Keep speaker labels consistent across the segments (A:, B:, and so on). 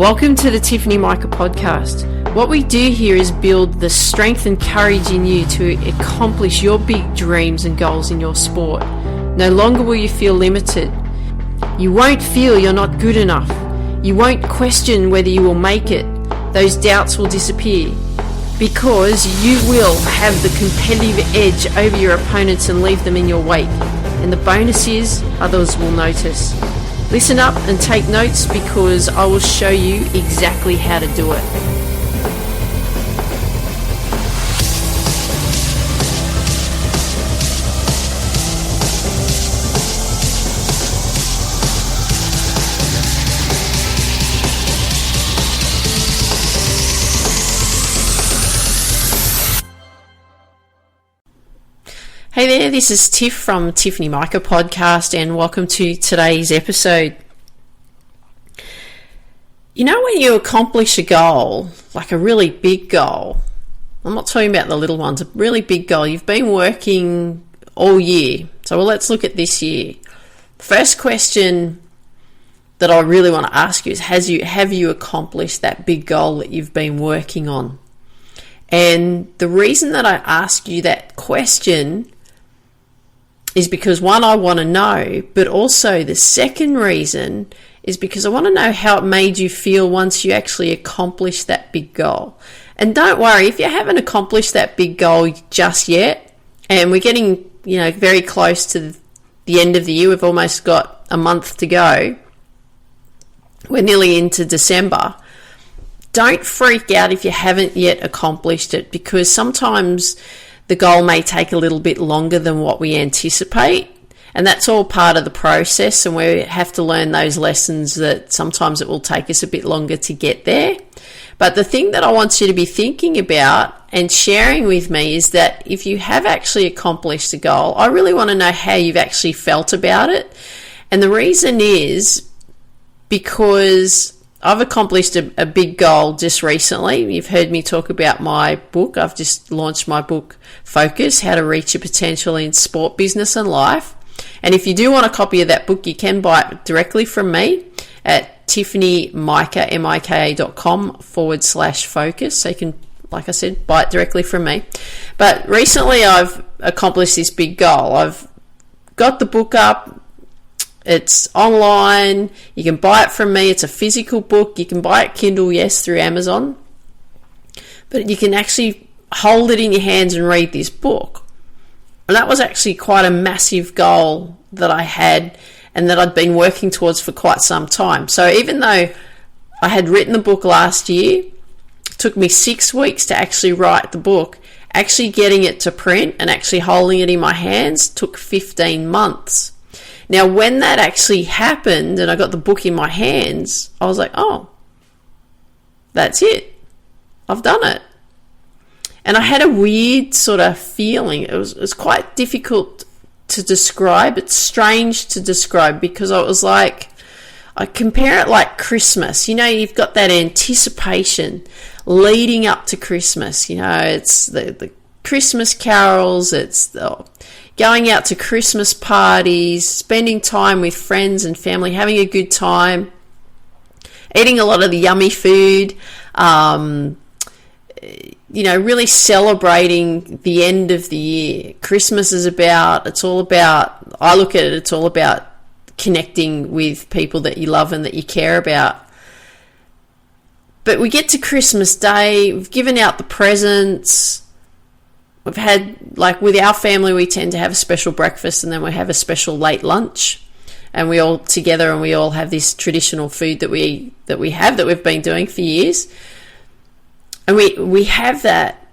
A: Welcome to the Tiffany Mika podcast. What we do here is build the strength and courage in you to accomplish your big dreams and goals in your sport. No longer will you feel limited. You won't feel you're not good enough. You won't question whether you will make it. Those doubts will disappear because you will have the competitive edge over your opponents and leave them in your wake. And the bonus is others will notice. Listen up and take notes because I will show you exactly how to do it. Hey there, this is Tiff from Tiffany Mika podcast and welcome to today's episode. You know, when you accomplish a goal, like a really big goal, I'm not talking about the little ones, a really big goal, you've been working all year. So let's look at this year. The first question that I really want to ask you is, have you accomplished that big goal that you've been working on? And the reason that I ask you that question is because, one, I want to know, but also the second reason is because I want to know how it made you feel once you actually accomplished that big goal. And don't worry, if you haven't accomplished that big goal just yet, and we're getting, very close to the end of the year, we've almost got a month to go, we're nearly into December, don't freak out if you haven't yet accomplished it, because sometimes the goal may take a little bit longer than what we anticipate, and that's all part of the process, and we have to learn those lessons that sometimes it will take us a bit longer to get there. But the thing that I want you to be thinking about and sharing with me is that if you have actually accomplished a goal, I really want to know how you've actually felt about it. And the reason is because I've accomplished a big goal just recently. You've heard me talk about my book. I've just launched my book, Focus, How to Reach Your Potential in Sport, Business and Life. And if you do want a copy of that book, you can buy it directly from me at tiffanyMika.com/focus. So you can, like I said, buy it directly from me. But recently I've accomplished this big goal. I've got the book up. It's online. You can buy it from me. It's a physical book. You can buy it Kindle, yes, through Amazon. But you can actually hold it in your hands and read this book. And that was actually quite a massive goal that I had and that I'd been working towards for quite some time. So even though I had written the book last year, it took me 6 weeks to actually write the book. Actually getting it to print and actually holding it in my hands took 15 months. Now, when that actually happened and I got the book in my hands, I was like, oh, that's it. I've done it. And I had a weird sort of feeling. It was quite difficult to describe. It's strange to describe because I was like, I compare it like Christmas. You've got that anticipation leading up to Christmas. It's the Christmas carols, it's the going out to Christmas parties, spending time with friends and family, having a good time, eating a lot of the yummy food, really celebrating the end of the year. Christmas is it's all about connecting with people that you love and that you care about. But we get to Christmas Day, we've given out the presents. We've had, with our family, we tend to have a special breakfast and then we have a special late lunch, and we all together and we all have this traditional food that we've been doing for years. And we have that,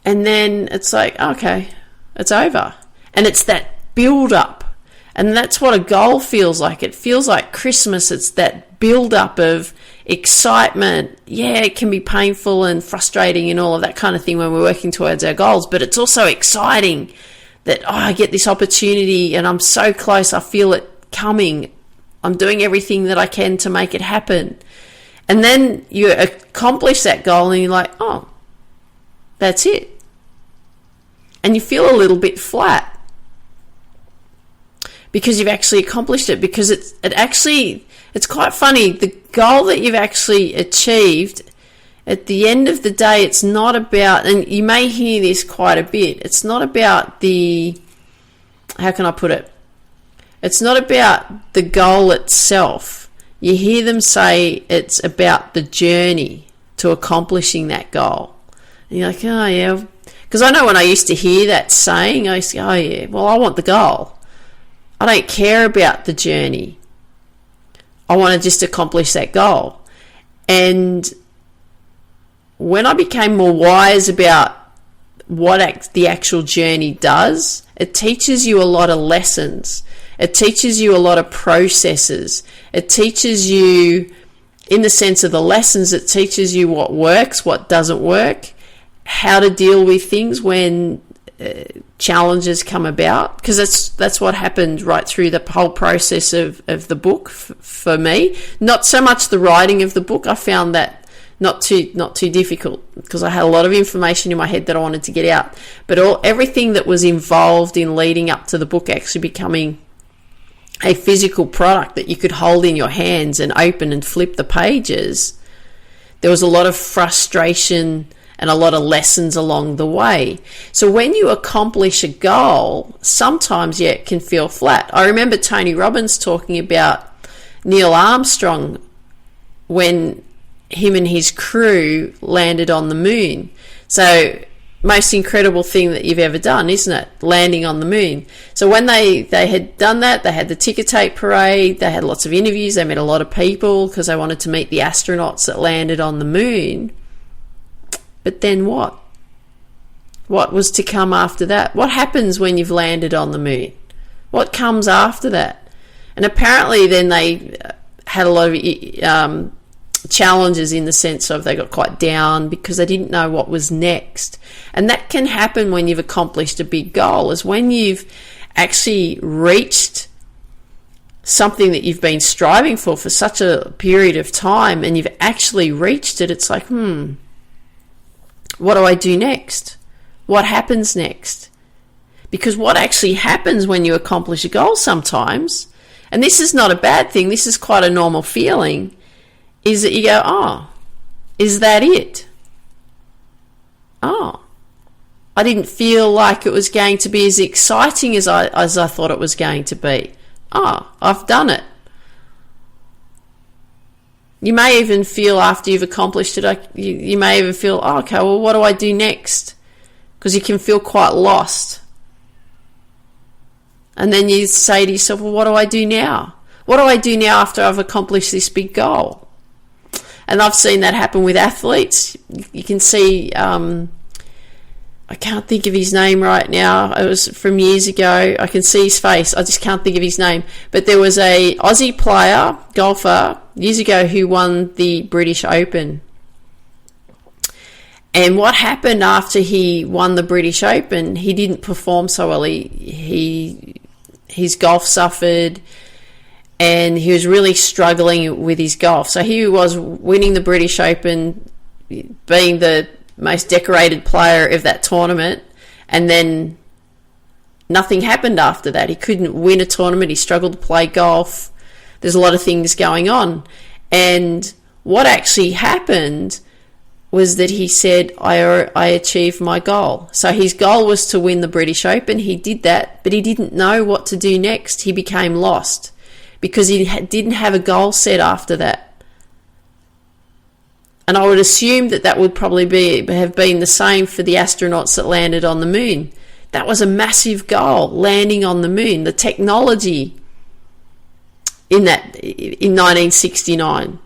A: and then it's like, okay, it's over. And it's that build up. And that's what a goal feels like. It feels like Christmas. It's that build up of excitement. Yeah, it can be painful and frustrating and all of that kind of thing when we're working towards our goals, but it's also exciting that, I get this opportunity and I'm so close. I feel it coming. I'm doing everything that I can to make it happen. And then you accomplish that goal and you're like, oh, that's it. And you feel a little bit flat. because you've actually accomplished it. Because it's quite funny, the goal that you've actually achieved, at the end of the day, it's not about, and you may hear this quite a bit, it's not about the, how can I put it? It's not about the goal itself. You hear them say it's about the journey to accomplishing that goal. And you're like, oh yeah. Because I know when I used to hear that saying, I used to go, oh yeah, well, I want the goal. I don't care about the journey. I want to just accomplish that goal. And when I became more wise about what the actual journey does, it teaches you a lot of lessons. It teaches you a lot of processes. It teaches you, in the sense of the lessons, it teaches you what works, what doesn't work, how to deal with things when challenges come about. Because that's what happened right through the whole process of the book for me. Not so much the writing of the book. I found that not too difficult, because I had a lot of information in my head that I wanted to get out. But everything that was involved in leading up to the book actually becoming a physical product that you could hold in your hands and open and flip the pages, there was a lot of frustration and a lot of lessons along the way. So when you accomplish a goal, sometimes, yeah, it can feel flat. I remember Tony Robbins talking about Neil Armstrong when him and his crew landed on the moon. So most incredible thing that you've ever done, isn't it? Landing on the moon. So when they had done that, they had the ticker tape parade, they had lots of interviews, they met a lot of people because they wanted to meet the astronauts that landed on the moon. But then what? What was to come after that? What happens when you've landed on the moon? What comes after that? And apparently then they had a lot of challenges, in the sense of they got quite down because they didn't know what was next. And that can happen when you've accomplished a big goal, is when you've actually reached something that you've been striving for such a period of time, and you've actually reached it. It's like, what do I do next? What happens next? Because what actually happens when you accomplish a goal sometimes, and this is not a bad thing, this is quite a normal feeling, is that you go, oh, is that it? Oh, I didn't feel like it was going to be as exciting as I thought it was going to be. Oh, I've done it. You may even feel, after you've accomplished it, you may even feel, oh, okay, well, what do I do next? Because you can feel quite lost. And then you say to yourself, well, what do I do now? What do I do now after I've accomplished this big goal? And I've seen that happen with athletes. You can see, I can't think of his name right now. It was from years ago. I can see his face. I just can't think of his name. But there was a Aussie player, golfer, years ago who won the British Open. And what happened after he won the British Open, he didn't perform so well. His golf suffered, and he was really struggling with his golf. So he was winning the British Open, being the most decorated player of that tournament, and then nothing happened after that. He couldn't win a tournament. He struggled to play golf. There's a lot of things going on. And what actually happened was that he said, I achieved my goal. So his goal was to win the British Open. He did that, but he didn't know what to do next. He became lost because he didn't have a goal set after that. And I would assume that would probably have been the same for the astronauts that landed on the moon. That was a massive goal, landing on the moon. The technology in 1969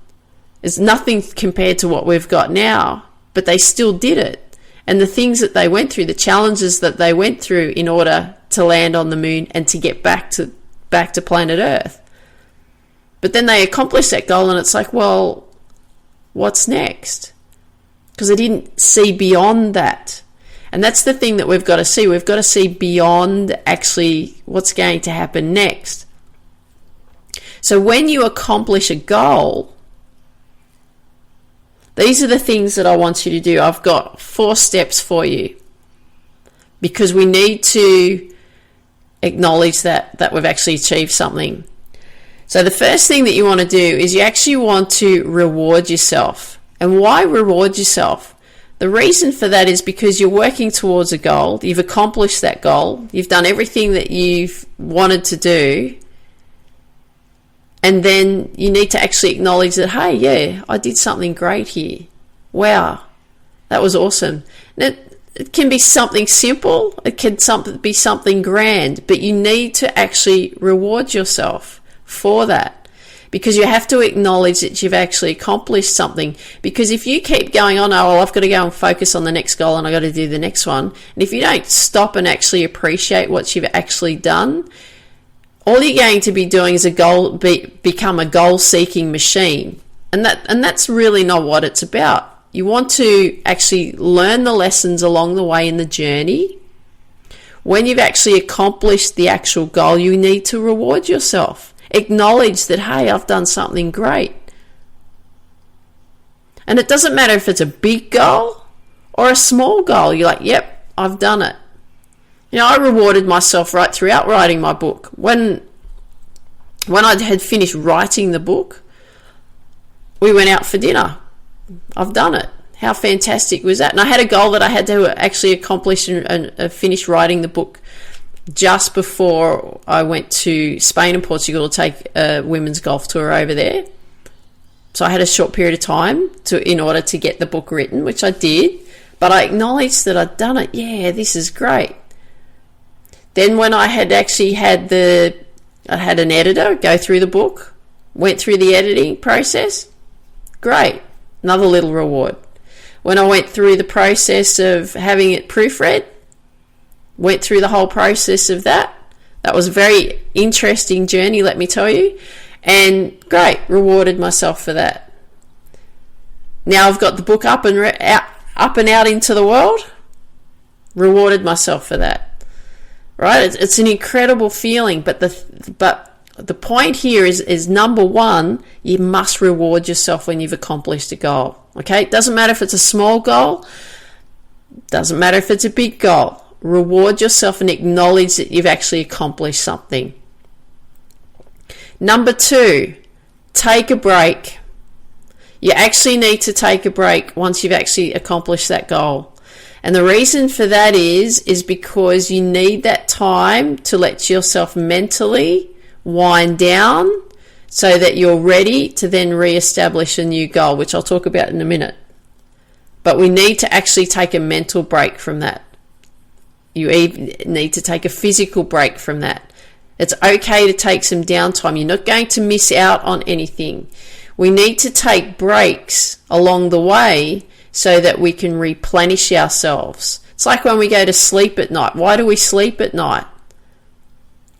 A: is nothing compared to what we've got now, but they still did it. And the things that they went through, the challenges that they went through in order to land on the moon and to get back to planet Earth. But then they accomplished that goal, and it's like, well, what's next? Because they didn't see beyond that. And that's the thing that we've got to see. We've got to see beyond actually what's going to happen next. So when you accomplish a goal, these are the things that I want you to do. I've got 4 steps for you, because we need to acknowledge that we've actually achieved something. So the first thing that you want to do is you actually want to reward yourself. And why reward yourself? The reason for that is because you're working towards a goal. You've accomplished that goal. You've done everything that you've wanted to do. And then you need to actually acknowledge that, hey, yeah, I did something great here. Wow, that was awesome. Now, it can be something simple. It can be something grand. But you need to actually reward yourself for that, because you have to acknowledge that you've actually accomplished something. Because if you keep going on, oh, well, I've got to go and focus on the next goal and I've got to do the next one, and if you don't stop and actually appreciate what you've actually done, all you're going to be doing is become a goal-seeking machine, and that's really not what it's about. You want to actually learn the lessons along the way in the journey. When you've actually accomplished the actual goal, you need to reward yourself. Acknowledge that, hey, I've done something great. And it doesn't matter if it's a big goal or a small goal. You're like, yep, I've done it. You know, I rewarded myself right throughout writing my book. When I had finished writing the book, we went out for dinner. I've done it. How fantastic was that? And I had a goal that I had to actually accomplish and finish writing the book just before I went to Spain and Portugal to take a women's golf tour over there. So I had a short period of time in order to get the book written, which I did. But I acknowledged that I'd done it. Yeah, this is great. Then when I had actually had an editor go through the book, went through the editing process, great. Another little reward. When I went through the process of having it proofread, went through the whole process of that. That was a very interesting journey, let me tell you. And great, rewarded myself for that. Now I've got the book up and out into the world. Rewarded myself for that. Right? It's an incredible feeling, but the point here is number one, you must reward yourself when you've accomplished a goal. Okay? It doesn't matter if it's a small goal. Doesn't matter if it's a big goal. Reward yourself and acknowledge that you've actually accomplished something. Number two, take a break. You actually need to take a break once you've actually accomplished that goal. And the reason for that is because you need that time to let yourself mentally wind down so that you're ready to then re-establish a new goal, which I'll talk about in a minute. But we need to actually take a mental break from that. You even need to take a physical break from that. It's okay to take some downtime. You're not going to miss out on anything. We need to take breaks along the way so that we can replenish ourselves. It's like when we go to sleep at night. Why do we sleep at night?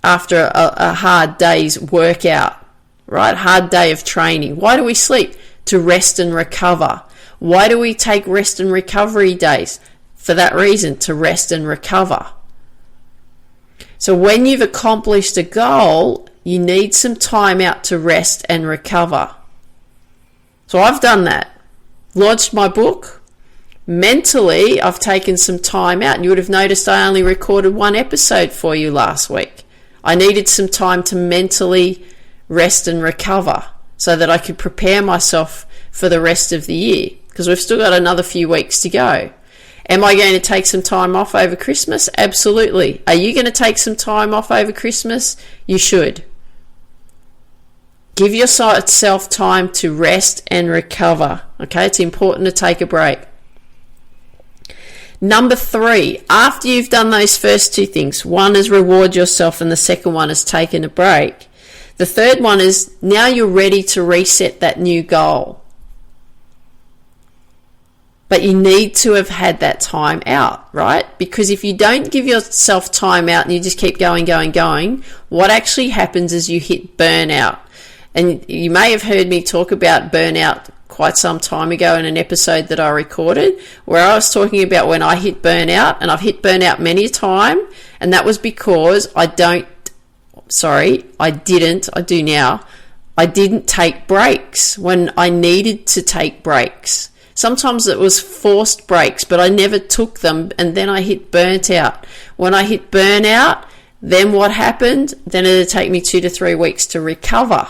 A: After a hard day's workout, right? Hard day of training. Why do we sleep? To rest and recover. Why do we take rest and recovery days? For that reason, to rest and recover. So when you've accomplished a goal, you need some time out to rest and recover. So I've done that. Launched my book. Mentally, I've taken some time out. And you would have noticed I only recorded one episode for you last week. I needed some time to mentally rest and recover so that I could prepare myself for the rest of the year, because we've still got another few weeks to go. Am I going to take some time off over Christmas? Absolutely. Are you going to take some time off over Christmas? You should. Give yourself time to rest and recover. Okay, it's important to take a break. Number three, after you've done those first two things, one is reward yourself and the second one is taking a break. The third one is now you're ready to reset that new goal. But you need to have had that time out, right? Because if you don't give yourself time out and you just keep going, what actually happens is you hit burnout. And you may have heard me talk about burnout quite some time ago in an episode that I recorded, where I was talking about when I hit burnout, and I've hit burnout many a time, and that was because I didn't take breaks when I needed to take breaks. Sometimes it was forced breaks, but I never took them, and then I hit burnt out. When I hit burnout, Then what happened? Then it'd take me 2 to 3 weeks to recover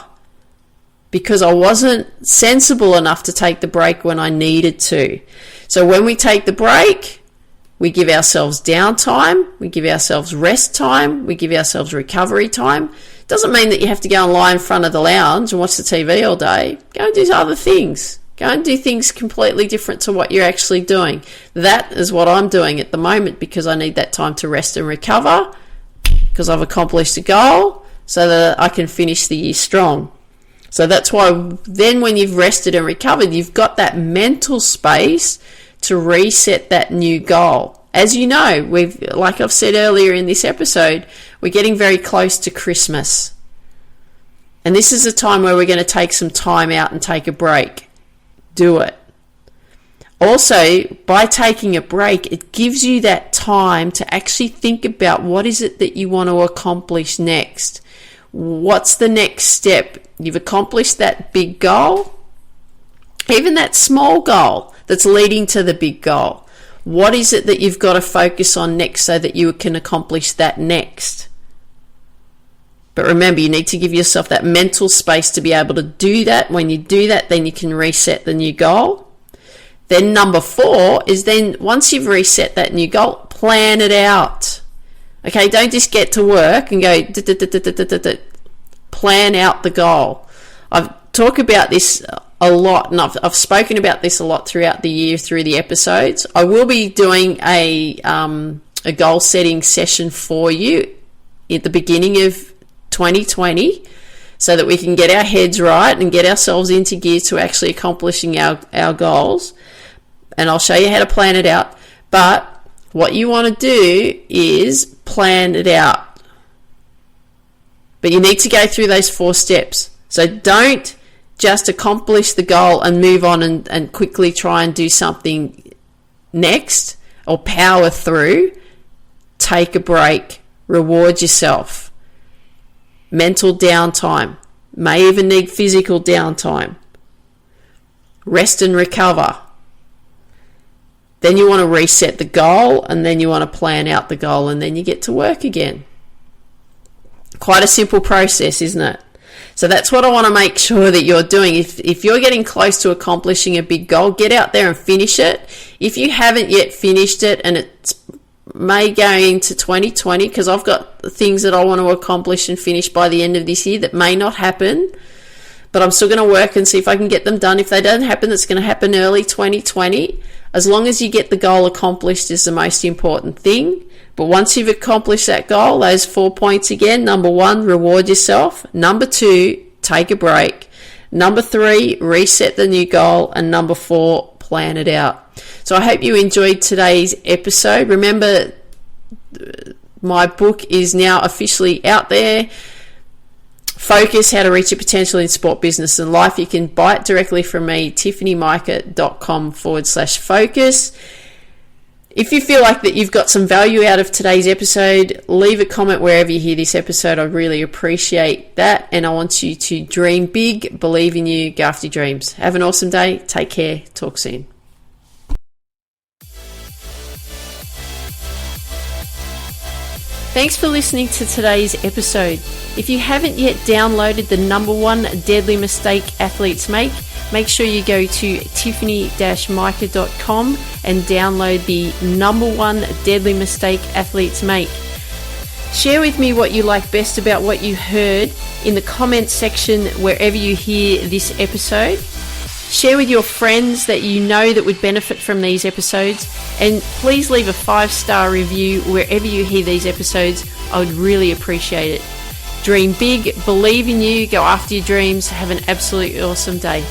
A: because I wasn't sensible enough to take the break when I needed to. So when we take the break, we give ourselves downtime, we give ourselves rest time, we give ourselves recovery time. Doesn't mean that you have to go and lie in front of the lounge and watch the TV all day. Go and do other things. Go and do things completely different to what you're actually doing. That is what I'm doing at the moment because I need that time to rest and recover because I've accomplished a goal so that I can finish the year strong. So that's why then when you've rested and recovered, you've got that mental space to reset that new goal. As you know, like I've said earlier in this episode, we're getting very close to Christmas. And this is a time where we're going to take some time out and take a break. Do it. Also, by taking a break, it gives you that time to actually think about what is it that you want to accomplish next. What's the next step? You've accomplished that big goal, even that small goal that's leading to the big goal. What is it that you've got to focus on next so that you can accomplish that next? But remember, you need to give yourself that mental space to be able to do that. When you do that, then you can reset the new goal. Then number 4 is then once you've reset that new goal, plan it out. Okay, don't just get to work and go, plan out the goal. I've talked about this a lot, and I've spoken about this a lot throughout the year through the episodes. I will be doing a goal setting session for you at the beginning of 2020 so that we can get our heads right and get ourselves into gear to actually accomplishing our goals. And I'll show you how to plan it out. But what you want to do is plan it out. But you need to go through those 4 steps. So don't just accomplish the goal and move on and quickly try and do something next or power through. Take a break. Reward yourself. Mental downtime. May even need physical downtime. Rest and recover. Then you want to reset the goal, and then you want to plan out the goal, and then you get to work again. Quite a simple process, isn't it? So that's what I want to make sure that you're doing. If you're getting close to accomplishing a big goal, get out there and finish it. If you haven't yet finished it, and it may go into 2020, because I've got things that I want to accomplish and finish by the end of this year that may not happen, but I'm still going to work and see if I can get them done. If they don't happen, it's going to happen early 2020. As long as you get the goal accomplished is the most important thing. But once you've accomplished that goal, those 4 points again, number 1, reward yourself. Number 2, take a break. Number 3, reset the new goal. And number 4, plan it out. So I hope you enjoyed today's episode. Remember, my book is now officially out there. Focus, How to Reach Your Potential in Sport, Business and Life. You can buy it directly from me, tiffanyMika.com/focus. If you feel like that you've got some value out of today's episode, leave a comment wherever you hear this episode. I'd really appreciate that. And I want you to dream big, believe in you, go after your dreams. Have an awesome day. Take care. Talk soon. Thanks for listening to today's episode. If you haven't yet downloaded the number 1 deadly mistake athletes make sure you go to tiffany-mika.com and download the number 1 deadly mistake athletes make. Share with me what you like best about what you heard in the comments section wherever you hear this episode. Share with your friends that you know that would benefit from these episodes, and please leave a 5-star review wherever you hear these episodes. I would really appreciate it. Dream big, believe in you, go after your dreams. Have an absolutely awesome day.